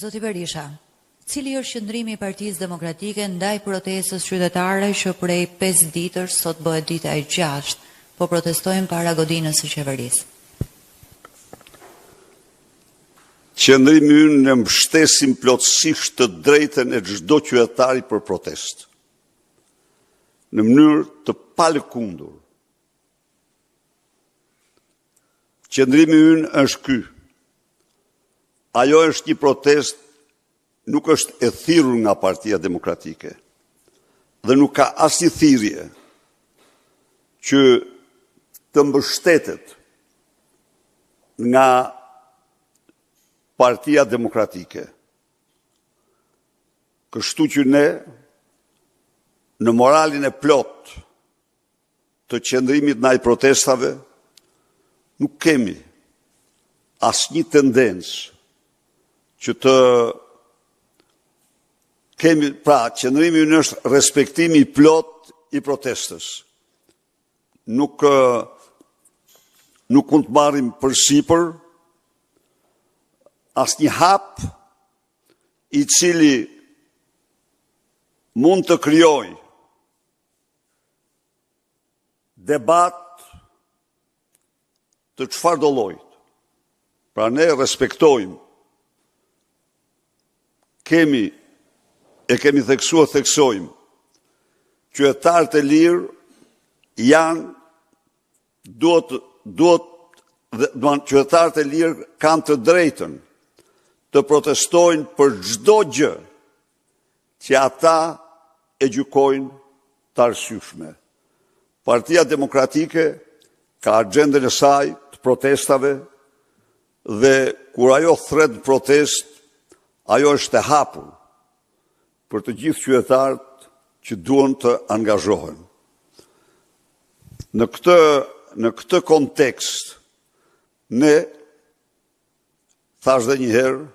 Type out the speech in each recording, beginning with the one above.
Zoti Berisha, cili është qëndrimi i Partisë Demokratike ndaj protestës qytetare që prej 5 ditësh sot bëhet dita e 6, po protestojnë para godinës së qeverisë? Qëndrimi ynë ne mbështesim plotësisht të drejtën e çdo qytetari për protestë, në mënyrë të palëkundur. Qëndrimi ynë është ky. Ajo është një protest, nuk është e thirrur nga Partia Demokratike dhe nuk ka asnjë thirrje që të mbështetet nga Partia Demokratike. Kështu që ne, në moralin e plot të qëndrimit ndaj protestave, nuk kemi asnjë tendencë që të kemi, pra, qëndrimi ynë është respektimi i plot i protestës. Nuk mund të marrim përsipër asnjë hap i cili mund të krijojë debat të çfarëdo lloji. Pra ne respektojmë, kemi theksojmë, qytetarët e lirë qytetarët e lirë kanë të drejtën të protestojnë për çdo gjë që ata e gjykojnë të arsyeshme. Partia Demokratike ka agjendën e saj të protestave dhe kur ajo thret protest, ajo është e hapur për të gjithë qytetarët që duan të angazhohen. Në këtë kontekst, ne, thash dhe një herë,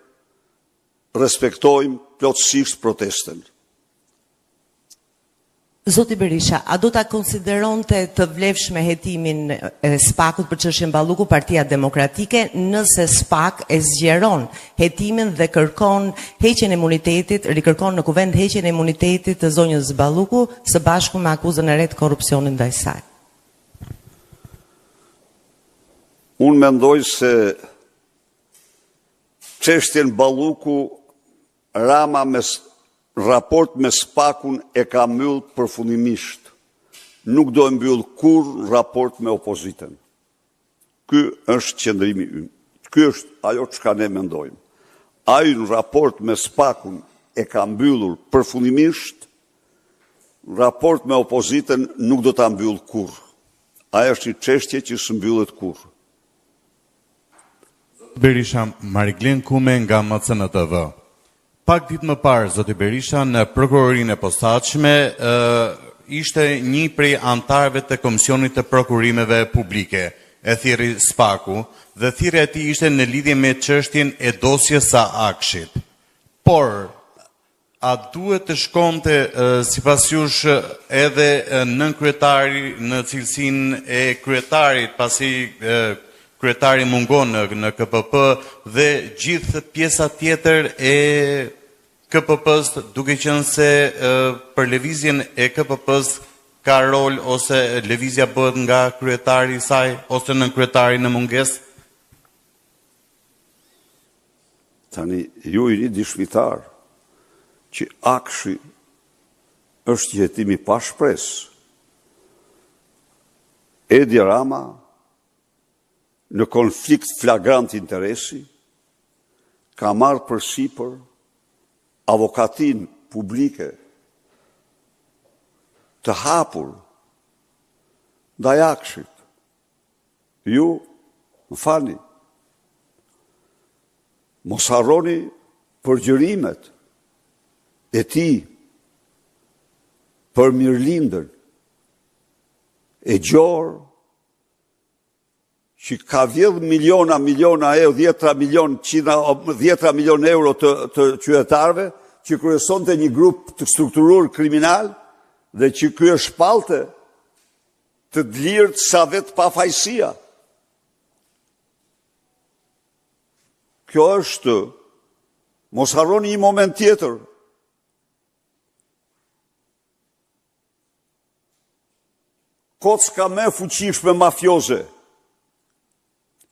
respektojmë plotësisht protestën. Zoti Berisha, a do ta konsideronte të vlefshme hetimin e SPAK-ut për çështjen Balluku Partia Demokratike nëse SPAK e zgjeron hetimin dhe kërkon heqjen e imunitetit, rikërkon në kuvend heqjen e imunitetit të zonjës Balluku së bashku me akuzën e re të korrupsionit ndaj saj? Unë mendoj se çështjen Balluku Rama raport me SPAK-un e ka mbyll përfundimisht. Nuk do e mbyll kurrë raport me opozitën. Ky është qëndrimi ynë. Ky është ajo çka ne mendojmë. Ai në raport me SPAK-un e ka mbyllur përfundimisht, raport me opozitën nuk do ta mbyll kurrë. Ajo është një çështje që s'mbyllet kurrë. Berisha, Mariglen Kume nga MCN-TV. Pak ditë më parë, zoti Berisha, në prokurorinë e posaçme ishte një prej antarëve të Komisionit të Prokurimeve Publike, e thirrri SPAK-u, dhe thirrja e tij ishte në lidhje me çështjen e dosjes së Akshit. Por a duhet të shkonte sipas jush edhe nënkryetari në cilësinë e kryetarit, pasi kryetari mungon në KPP dhe gjithë pjesa tjetër e KPP-s, duke qenë se për lëvizjen e KPP-s ka rol ose lëvizja bëhet nga kryetari i saj ose nënkryetari në mungesë? Tani, ju i dishmitar që Akshi është jetimi pa shpresë. Edi Rama në konflikt flagrant interesi, ka marrë përsipër avokatin publike të hapur ndaj Akshit. Ju, më falni, mos harroni përgjërimet e tij për mirëlindën e gjorë, që ka vjedh miliona euro, 10 milion euro të qytetarëve, që kryesonte një grup të strukturuar kriminal dhe që ky është shpalte të dlirt sa vetë pafajësia. Kjo është Mos harroni një moment tjetër. Kocka më e fuqishme mafioze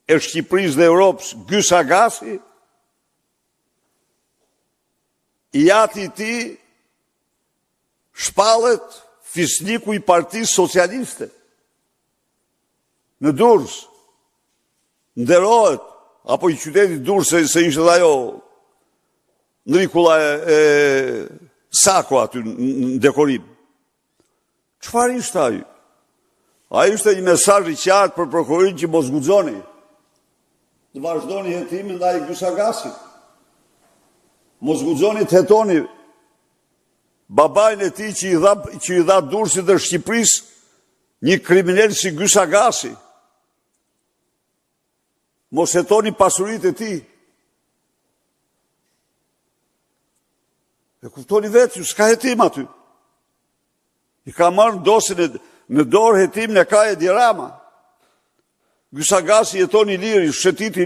e Shqipërisë dhe Europës, Gy Sagasi, i ati ti shpallet fisniku i Partisë Socialiste në Durrës, nderohet, apo i qytetit Durrës, se ishte dhe ajo ndrikulla e Sako aty në dekorim. Çfarë ishte ai? Ai ishte një mesazh i qartë për prokurorin që mos guxoni të vazhdoni hetimin ndaj Gy Sagasit. Mos guxoni të hetoni babain e tij që i dha Durrësit dhe Shqipërisë një kriminal si Gy Sagasi. Mos hetoni pasuritë e tij. E kuptoni vetë, ju s'ka hetim aty. I ka marrë në dorë hetimin e ka Edi Rama. Gy Sagasi jeton i lirë, shëtit i lirë.